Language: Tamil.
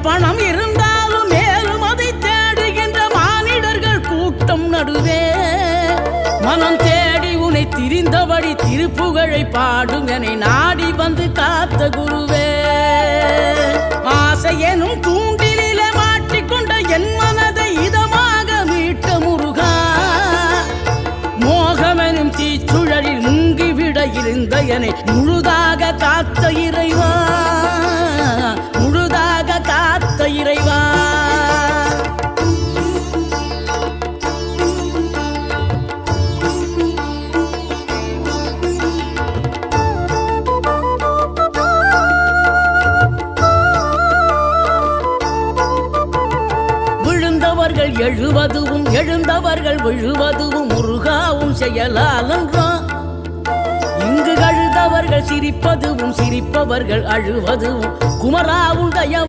பணம் இருந்தாலும் மேலும் அதை தேடுகின்ற மானிடர்கள் கூட்டம் நடுவே மனம் தேடி உன்னை திரிந்தபடி திருப்புகழை பாடும் என்னை நாடி வந்து காத்த குருவே. ஆசை எனும் தூண்டிலே மாட்டிக்கொண்ட என் மனதை இதமாக மீட்ட முருகா, மோகமெனும் தீச்சுழலில் முங்கிவிட இருந்த என்னை முழுதாக காத்த இறைவா, முழுதாக காத்த இறைவா. விழுந்தவர்கள் எழுவதுவும் எழுந்தவர்கள் விழுவதுவும் முருகாவும் செயலாலன்றோம். இங்கு அழுதவர்கள் சிரிப்பதுவும் சிரிப்பவர்கள் அழுவதுவும் குமராவும் தய